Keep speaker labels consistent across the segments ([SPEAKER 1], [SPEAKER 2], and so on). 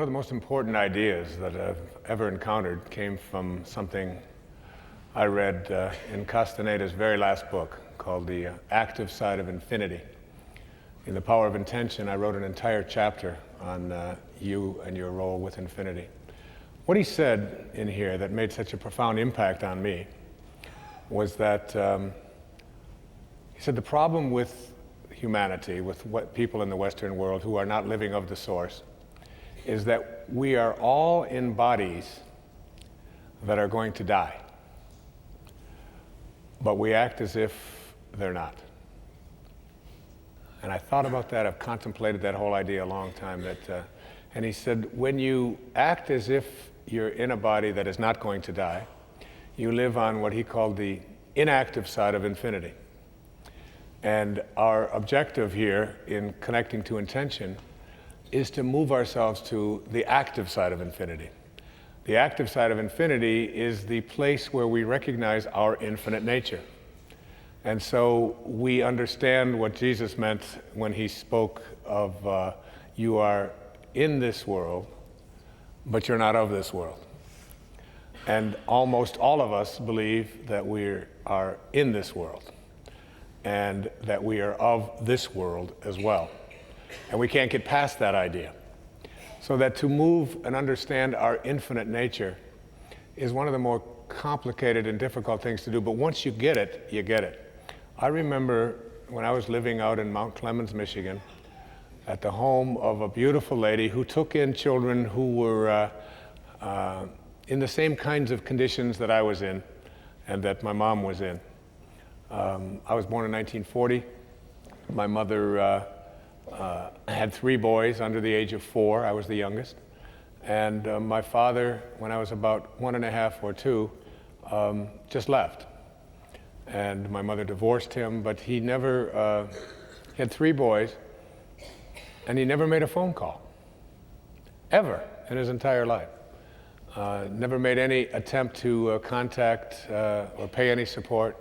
[SPEAKER 1] One of the most important ideas that I've ever encountered came from something I read in Castaneda's very last book called The Active Side of Infinity. In The Power of Intention, I wrote an entire chapter on you and your role with infinity. What he said in here that made such a profound impact on me was that he said the problem with humanity, with what people in the Western world who are not living of the source, is that we are all in bodies that are going to die, but we act as if they're not. And I thought about that, I've contemplated that whole idea a long time, and he said, when you act as if you're in a body that is not going to die, you live on what he called the inactive side of infinity. And our objective here in connecting to intention is to move ourselves to the active side of infinity. The active side of infinity is the place where we recognize our infinite nature. And so we understand what Jesus meant when he spoke of you are in this world, but you're not of this world. And almost all of us believe that we are in this world and that we are of this world as well. And we can't get past that idea. So that to move and understand our infinite nature is one of the more complicated and difficult things to do, but once you get it, you get it. I remember when I was living out in Mount Clemens, Michigan, at the home of a beautiful lady who took in children who were in the same kinds of conditions that I was in and that my mom was in. I was born in 1940. My mother had 3 boys under the age of 4. I was the youngest. And my father, when I was about 1.5 or 2, just left. And my mother divorced him, but he never, he had 3 boys, and he never made a phone call, ever in his entire life. Never made any attempt to contact or pay any support.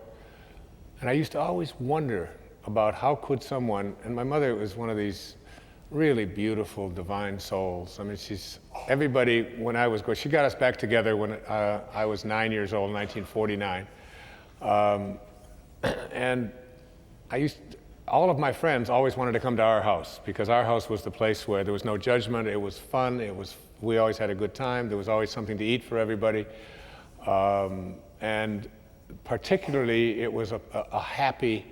[SPEAKER 1] And I used to always wonder about how could someone, and my mother was one of these really beautiful, divine souls. I mean, everybody, when I was she got us back together when I was 9 years old, 1949. And all of my friends always wanted to come to our house because our house was the place where there was no judgment, it was fun, we always had a good time, there was always something to eat for everybody. And particularly, it was a happy,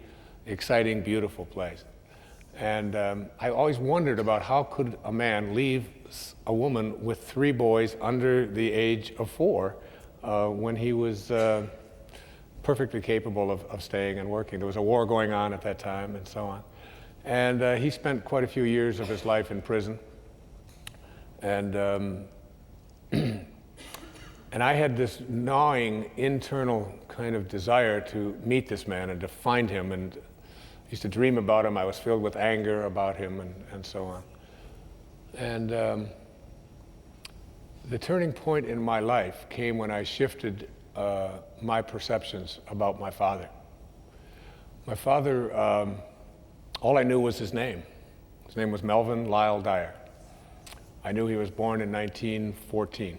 [SPEAKER 1] exciting, beautiful place. And I always wondered about how could a man leave a woman with 3 boys under the age of 4 when he was perfectly capable of staying and working. There was a war going on at that time and so on. And he spent quite a few years of his life in prison. And and I had this gnawing internal kind of desire to meet this man and to find him, and I used to dream about him. I was filled with anger about him and so on. And the turning point in my life came when I shifted my perceptions about my father. My father, all I knew was his name. His name was Melvin Lyle Dyer. I knew he was born in 1914.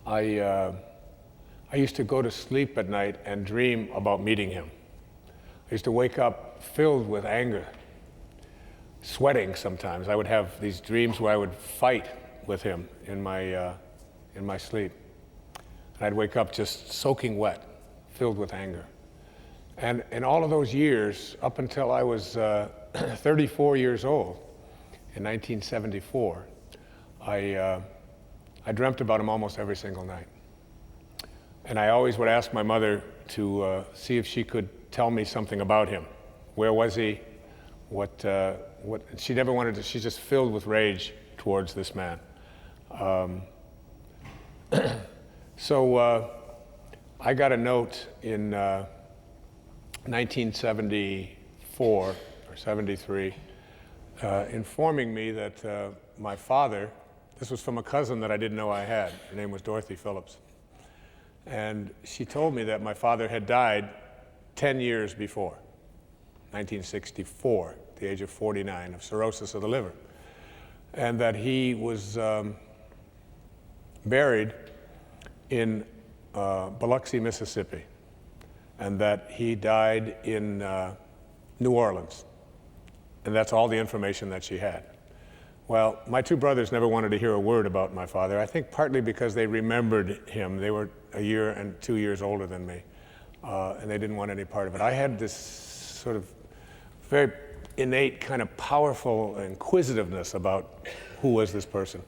[SPEAKER 1] I used to go to sleep at night and dream about meeting him. I used to wake up filled with anger, sweating sometimes. I would have these dreams where I would fight with him in my sleep. And I'd wake up just soaking wet, filled with anger. And in all of those years, up until I was 34 years old, in 1974, I dreamt about him almost every single night. And I always would ask my mother to see if she could tell me something about him. Where was he? What she never wanted to, she's just filled with rage towards this man. So I got a note in 1974 or 73 informing me that my father, this was from a cousin that I didn't know I had. Her name was Dorothy Phillips. And she told me that my father had died 10 years before, 1964, at the age of 49, of cirrhosis of the liver. and that he was buried in Biloxi, Mississippi, and that he died in New Orleans. And that's all the information that she had. Well, my two brothers never wanted to hear a word about my father, I think partly because they remembered him. They were a year and 2 years older than me, and they didn't want any part of it. I had this sort of very innate kind of powerful inquisitiveness about who was this person.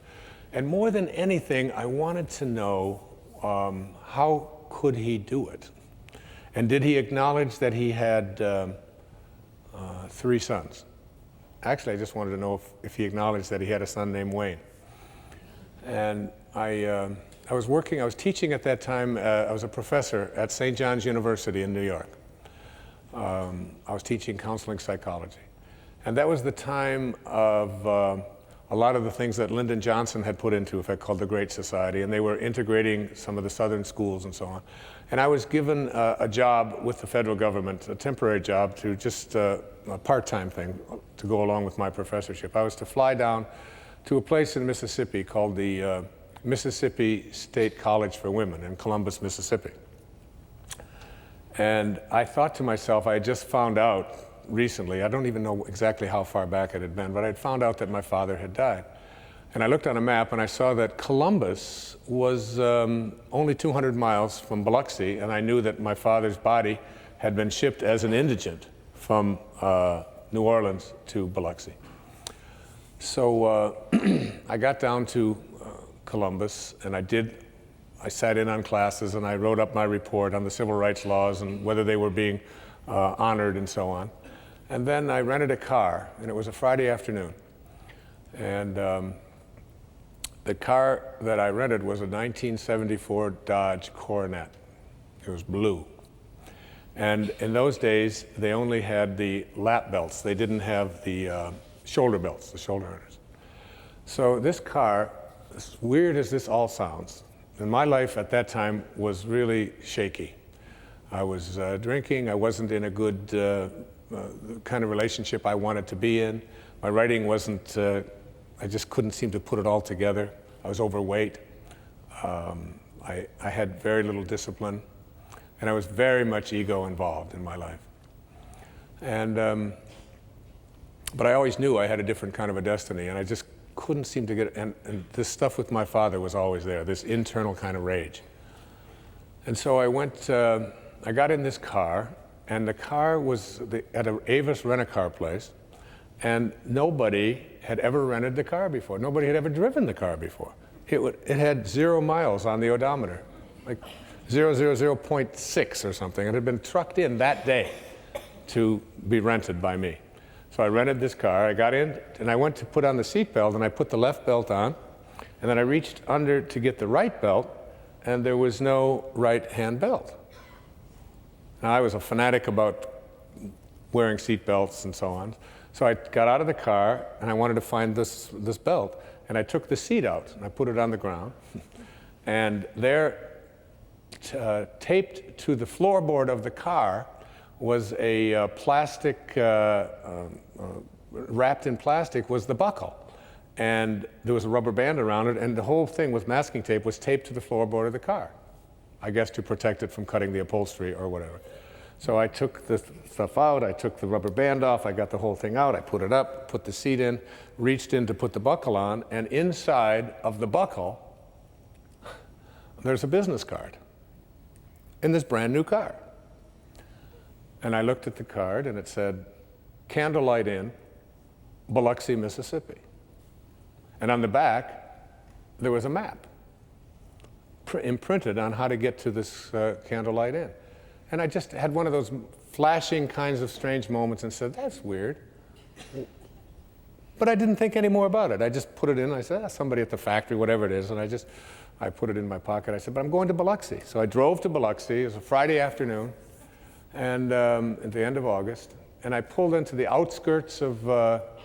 [SPEAKER 1] And more than anything, I wanted to know how could he do it? And did he acknowledge that he had 3 sons? Actually, I just wanted to know if he acknowledged that he had a son named Wayne. And I was teaching at that time. I was a professor at St. John's University in New York. I was teaching counseling psychology. And that was the time of a lot of the things that Lyndon Johnson had put into effect called the Great Society, and they were integrating some of the southern schools and so on. And I was given a job with the federal government, a temporary job, to just a part-time thing to go along with my professorship. I was to fly down to a place in Mississippi called the Mississippi State College for Women in Columbus, Mississippi. And I thought to myself, I had just found out recently, I don't even know exactly how far back it had been, but I had found out that my father had died. And I looked on a map and I saw that Columbus was only 200 miles from Biloxi, and I knew that my father's body had been shipped as an indigent from New Orleans to Biloxi. So I got down to Columbus, and I sat in on classes and I wrote up my report on the civil rights laws and whether they were being honored and so on. And then I rented a car, and it was a Friday afternoon. And the car that I rented was a 1974 Dodge Coronet. It was blue. And in those days, they only had the lap belts. They didn't have the shoulder belts, the shoulder harness. So this car, as weird as this all sounds, and my life at that time was really shaky. I was drinking. I wasn't in a good kind of relationship I wanted to be in. My writing wasn't, I just couldn't seem to put it all together. I was overweight. I had very little discipline, and I was very much ego involved in my life. And, but I always knew I had a different kind of a destiny, and I just couldn't seem to get, and this stuff with my father was always there, this internal kind of rage. And so I got in this car, and the car was at an Avis rent-a-car place, and nobody had ever rented the car before. Nobody had ever driven the car before. It had 0 miles on the odometer, like 0.6 or something. It had been trucked in that day to be rented by me. So I rented this car. I got in, and I went to put on the seatbelt, and I put the left belt on, and then I reached under to get the right belt, and there was no right-hand belt. Now, I was a fanatic about wearing seat belts and so on. So I got out of the car, and I wanted to find this belt. And I took the seat out, and I put it on the ground. And there, taped to the floorboard of the car, was a plastic, wrapped in plastic, was the buckle. And there was a rubber band around it, and the whole thing with masking tape was taped to the floorboard of the car, I guess to protect it from cutting the upholstery or whatever. So I took the stuff out, I took the rubber band off, I got the whole thing out, I put it up, put the seat in, reached in to put the buckle on, and inside of the buckle, there's a business card in this brand new car. And I looked at the card, and it said, Candlelight Inn, Biloxi, Mississippi. And on the back, there was a map imprinted on how to get to this Candlelight Inn. And I just had one of those flashing kinds of strange moments and said, that's weird. But I didn't think any more about it. I just put it in. I said, somebody at the factory, whatever it is. And I put it in my pocket. I said, but I'm going to Biloxi. So I drove to Biloxi. It was a Friday afternoon, and at the end of August. And I pulled into the outskirts of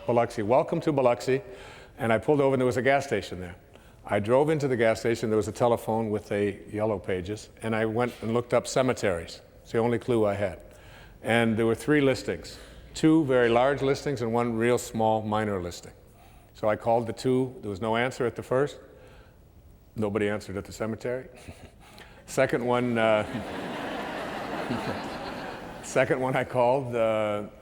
[SPEAKER 1] Biloxi. Welcome to Biloxi. And I pulled over, and there was a gas station there. I drove into the gas station. There was a telephone with a yellow pages. And I went and looked up cemeteries. It's the only clue I had. And there were 3 listings, 2 very large listings and 1 real small minor listing. So I called the two. There was no answer at the first. Nobody answered at the cemetery. Second one I called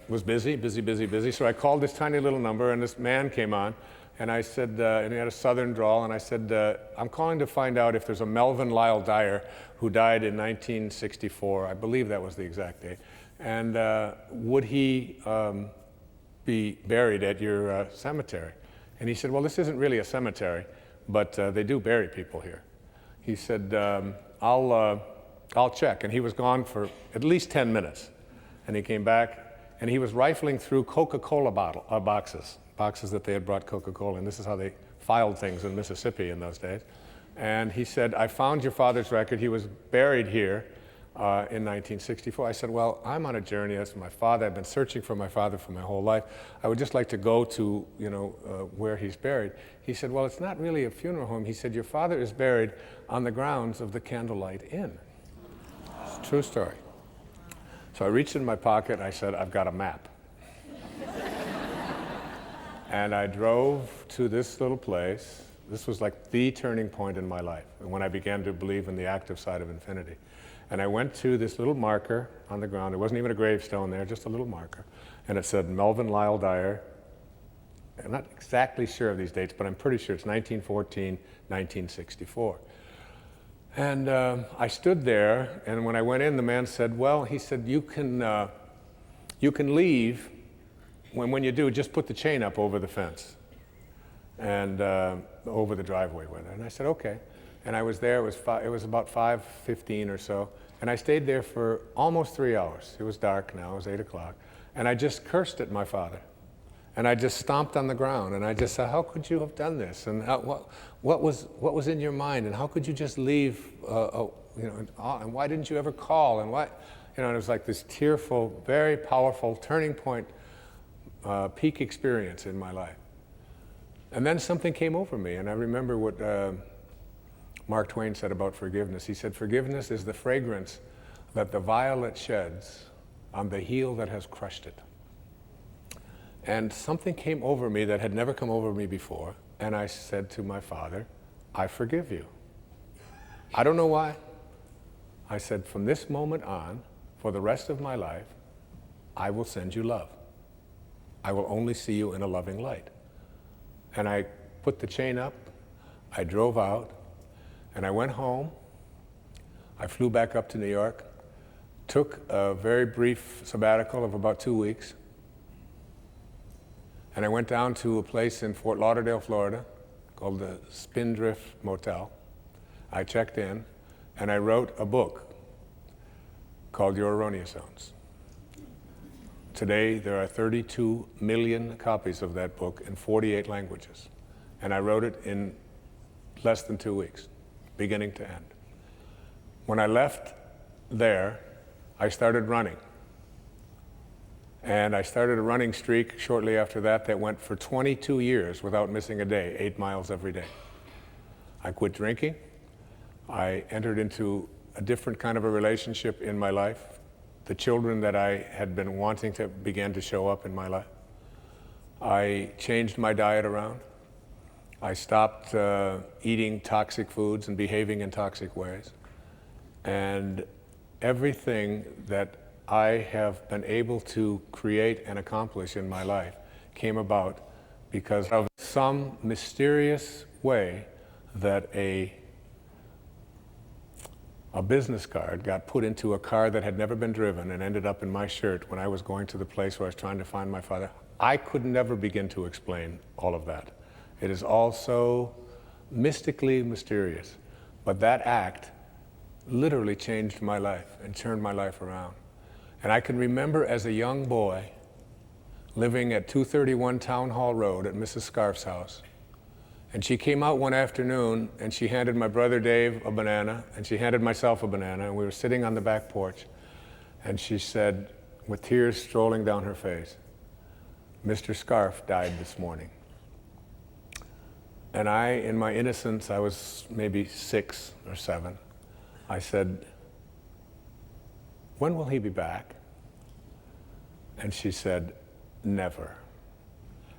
[SPEAKER 1] was busy. So I called this tiny little number, and this man came on, and I said, and he had a southern drawl, and I said, I'm calling to find out if there's a Melvin Lyle Dyer who died in 1964. I believe that was the exact date. And would he be buried at your cemetery? And he said, well, this isn't really a cemetery, but they do bury people here. He said, I'll check. And he was gone for at least 10 minutes. And he came back, and he was rifling through Coca-Cola boxes that they had brought Coca-Cola. And this is how they filed things in Mississippi in those days. And he said, I found your father's record. He was buried here in 1964. I said, well, I'm on a journey. That's my father. I've been searching for my father for my whole life. I would just like to go to, where he's buried. He said, well, it's not really a funeral home. He said, your father is buried on the grounds of the Candlelight Inn. It's a true story. So I reached in my pocket, and I said, I've got a map. And I drove to this little place. This was like the turning point in my life, when I began to believe in the active side of infinity. And I went to this little marker on the ground. There wasn't even a gravestone there, just a little marker. And it said Melvin Lyle Dyer. I'm not exactly sure of these dates, but I'm pretty sure it's 1914, 1964. And I stood there, and when I went in, the man said, well, he said, you can leave. When you do, just put the chain up over the fence and over the driveway with it. And I said, okay. And I was there. It was about 5:15 or so. And I stayed there for almost 3 hours. It was dark now. It was 8 o'clock. And I just cursed at my father. And I just stomped on the ground. And I just said, how could you have done this? And what was in your mind? And how could you just leave? And why didn't you ever call? And why? And it was like this tearful, very powerful turning point, peak experience in my life. And then something came over me. And I remember what Mark Twain said about forgiveness. He said, forgiveness is the fragrance that the violet sheds on the heel that has crushed it. And something came over me that had never come over me before, and I said to my father, I forgive you. I don't know why. I said, from this moment on, for the rest of my life, I will send you love. I will only see you in a loving light. And I put the chain up, I drove out, and I went home. I flew back up to New York, took a very brief sabbatical of about 2 weeks, and I went down to a place in Fort Lauderdale, Florida, called the Spindrift Motel. I checked in, and I wrote a book called Your Erroneous Zones. Today, there are 32 million copies of that book in 48 languages. And I wrote it in less than 2 weeks, beginning to end. When I left there, I started running. And I started a running streak shortly after that went for 22 years without missing a day, 8 miles every day. I quit drinking. I entered into a different kind of a relationship in my life. The children that I had been wanting to began to show up in my life. I changed my diet around. I stopped eating toxic foods and behaving in toxic ways. And everything that I have been able to create and accomplish in my life came about because of some mysterious way that a business card got put into a car that had never been driven and ended up in my shirt when I was going to the place where I was trying to find my father. I could never begin to explain all of that. It is all so mystically mysterious. But that act literally changed my life and turned my life around. And I can remember as a young boy living at 231 Town Hall Road at Mrs. Scarf's house. And she came out one afternoon and she handed my brother Dave a banana and she handed myself a banana, and we were sitting on the back porch, and she said, with tears strolling down her face, Mr. Scarf died this morning. And I, in my innocence, I was maybe 6 or 7, I said, when will he be back? And she said, never.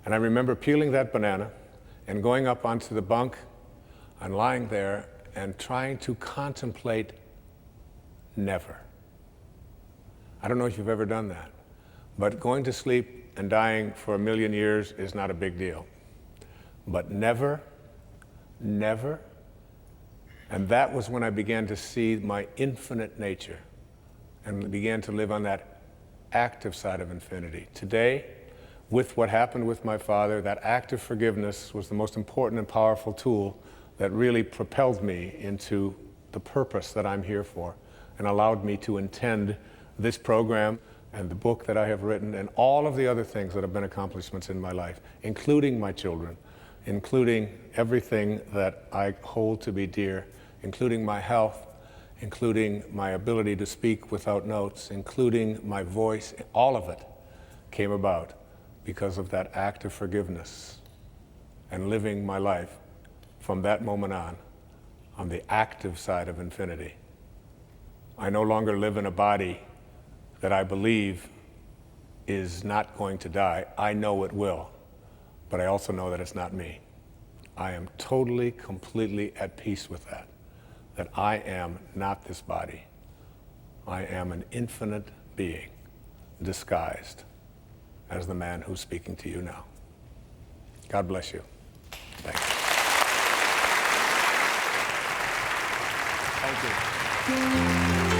[SPEAKER 1] And I remember peeling that banana and going up onto the bunk and lying there and trying to contemplate never. I don't know if you've ever done that, but going to sleep and dying for 1,000,000 years is not a big deal. But never, never, and that was when I began to see my infinite nature and began to live on that active side of infinity. Today, with what happened with my father, that act of forgiveness was the most important and powerful tool that really propelled me into the purpose that I'm here for and allowed me to intend this program and the book that I have written and all of the other things that have been accomplishments in my life, including my children, including everything that I hold to be dear, including my health, including my ability to speak without notes, including my voice. All of it came about because of that act of forgiveness and living my life from that moment on the active side of infinity. I no longer live in a body that I believe is not going to die. I know it will, but I also know that it's not me. I am totally, completely at peace with that I am not this body. I am an infinite being disguised as the man who's speaking to you now. God bless you. Thank you.
[SPEAKER 2] Thank you.